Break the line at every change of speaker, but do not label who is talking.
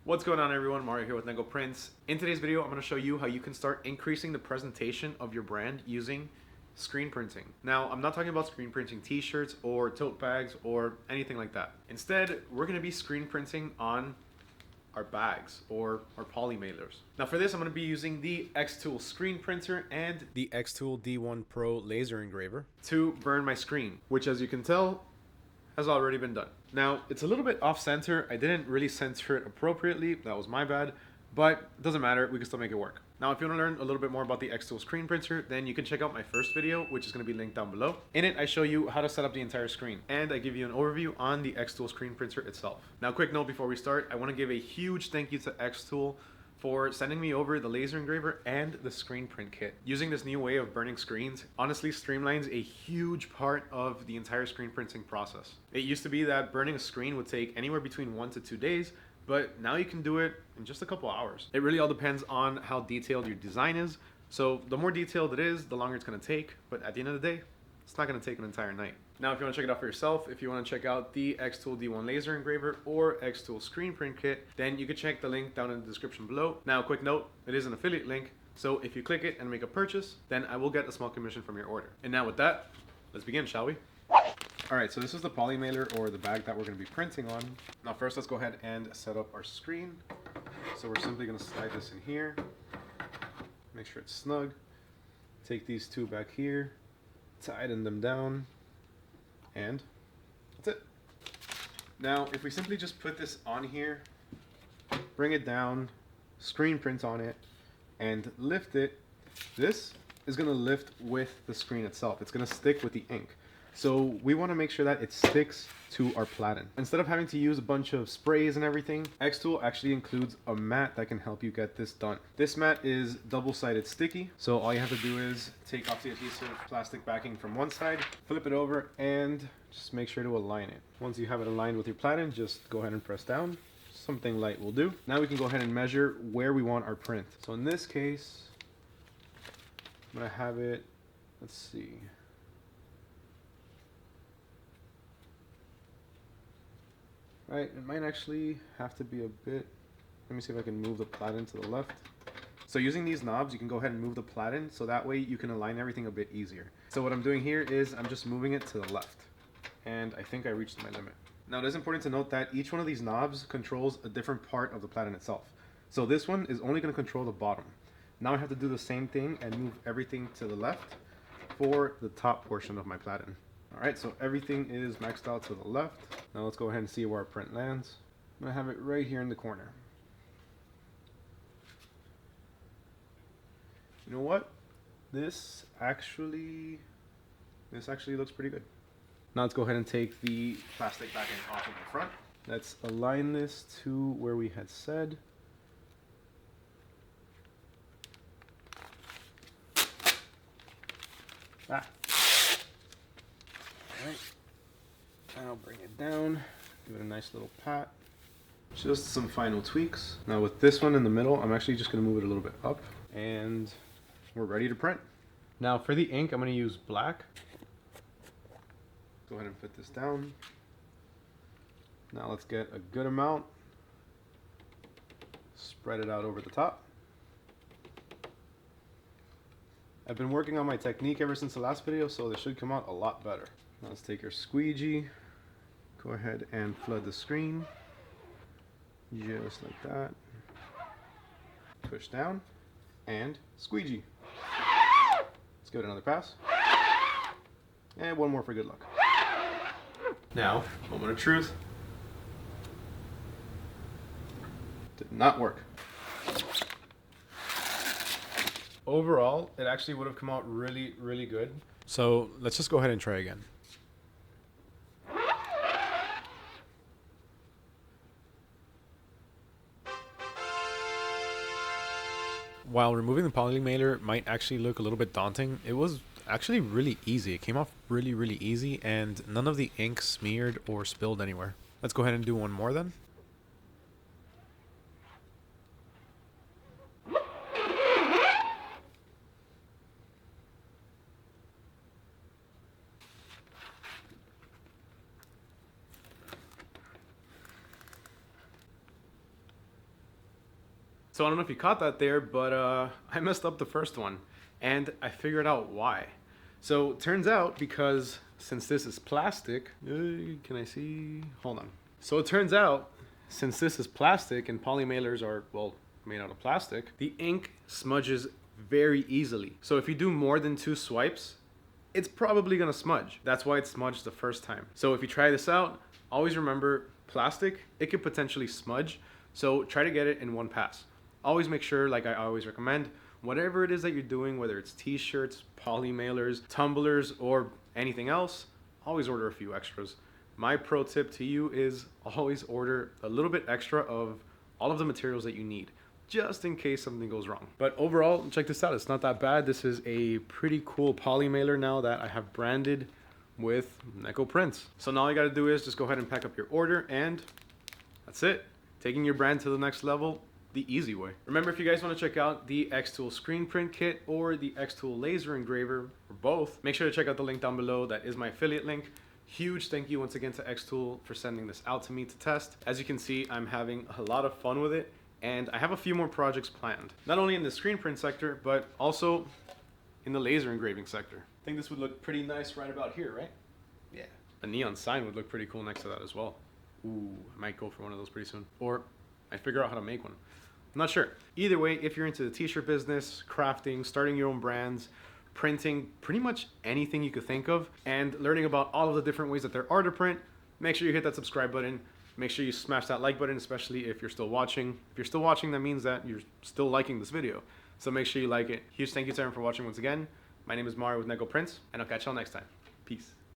What's going on, everyone? Mario here with Nego Prints. In today's video, I'm going to show you how you can start increasing the presentation of your brand using screen printing. Now, I'm not talking about screen printing t-shirts or tote bags or anything like that. Instead, we're going to be screen printing on our bags or our poly mailers. Now for this, I'm going to be using the xTool screen printer and the xTool D1 Pro laser engraver to burn my screen, which, as you can tell, has already been done. Now, it's a little bit off center. I didn't really center it appropriately. That was my bad, but it doesn't matter. We can still make it work. Now, if you want to learn a little bit more about the xTool screen printer, then you can check out my first video, which is going to be linked down below. In it, I show you how to set up the entire screen, and I give you an overview on the xTool screen printer itself. Now, quick note before we start, I want to give a huge thank you to xTool for sending me over the laser engraver and the screen print kit. Using this new way of burning screens honestly streamlines a huge part of the entire screen printing process. It used to be that burning a screen would take anywhere between 1 to 2 days, but now you can do it in just a couple hours. It really all depends on how detailed your design is. So the more detailed it is, the longer it's gonna take, but at the end of the day, it's not gonna take an entire night. Now, if you want to check it out for yourself, if you want to check out the xTool D1 laser engraver or xTool screen print kit, then you can check the link down in the description below. Now, quick note, it is an affiliate link, so if you click it and make a purchase, then I will get a small commission from your order. And now with that, let's begin, shall we? Alright, so this is the poly mailer or the bag that we're going to be printing on. Now first, let's go ahead and set up our screen. So we're simply going to slide this in here, make sure it's snug, take these two back here, tighten them down, and that's it. Now, if we simply just put this on here, bring it down, screen print on it, and lift it, this is going to lift with the screen itself. It's going to stick with the ink. So we want to make sure that it sticks to our platen. Instead of having to use a bunch of sprays and everything, xTool actually includes a mat that can help you get this done. This mat is double-sided sticky, so all you have to do is take off the adhesive plastic backing from one side, flip it over, and just make sure to align it. Once you have it aligned with your platen, just go ahead and press down. Something light will do. Now we can go ahead and measure where we want our print. So in this case, I'm gonna have it, let's see. Right, it might actually have to be a bit, let me see if I can move the platen to the left. So using these knobs, you can go ahead and move the platen, so that way you can align everything a bit easier. So what I'm doing here is I'm just moving it to the left, and I think I reached my limit. Now it is important to note that each one of these knobs controls a different part of the platen itself. So this one is only going to control the bottom. Now I have to do the same thing and move everything to the left for the top portion of my platen. Alright, so everything is maxed out to the left. Now let's go ahead and see where our print lands. I'm going to have it right here in the corner. You know what? This actually looks pretty good. Now let's go ahead and take the plastic backing off of the front. Let's align this to where we had said. Alright, now bring it down, give it a nice little pat. Just some final tweaks. Now with this one in the middle, I'm actually just going to move it a little bit up, and we're ready to print. Now for the ink, I'm going to use black. Go ahead and put this down. Now let's get a good amount, spread it out over the top. I've been working on my technique ever since the last video, so this should come out a lot better. Now let's take our squeegee, go ahead and flood the screen, just like that. Push down, and squeegee. Let's give it another pass. And one more for good luck. Now, moment of truth. Did not work. Overall, it actually would have come out really, really good. So let's just go ahead and try again. While removing the poly mailer might actually look a little bit daunting, it was actually really easy. It came off really, really easy, and none of the ink smeared or spilled anywhere. Let's go ahead and do one more then. So I don't know if you caught that there, but I messed up the first one, and I figured out why. So turns out, because since this is plastic, can I see? Hold on. So it turns out, since this is plastic and polymailers are, well, made out of plastic, the ink smudges very easily. So if you do more than 2 swipes, it's probably gonna smudge. That's why it smudged the first time. So if you try this out, always remember, plastic, it could potentially smudge. So try to get it in one pass. Always make sure, like I always recommend, whatever it is that you're doing, whether it's t-shirts, poly mailers, tumblers, or anything else, always order a few extras. My pro tip to you is always order a little bit extra of all of the materials that you need, just in case something goes wrong. But overall, check this out. It's not that bad. This is a pretty cool poly mailer now that I have branded with Neko Prints. So now all you gotta do is just go ahead and pack up your order, and that's it. Taking your brand to the next level the easy way. Remember, if you guys want to check out the xTool screen print kit or the xTool laser engraver, or both, make sure to check out the link down below. That is my affiliate link. Huge thank you once again to xTool for sending this out to me to test. As you can see, I'm having a lot of fun with it, and I have a few more projects planned. Not only in the screen print sector, but also in the laser engraving sector. I think this would look pretty nice right about here, right? Yeah. A neon sign would look pretty cool next to that as well. Ooh, I might go for one of those pretty soon. Or I figure out how to make one. I'm not sure. Either way, if you're into the t-shirt business, crafting, starting your own brands, printing, pretty much anything you could think of, and learning about all of the different ways that there are to print, make sure you hit that subscribe button. Make sure you smash that like button, especially if you're still watching. If you're still watching, that means that you're still liking this video. So make sure you like it. Huge thank you to everyone for watching once again. My name is Mario with Neko Prints, and I'll catch y'all next time. Peace.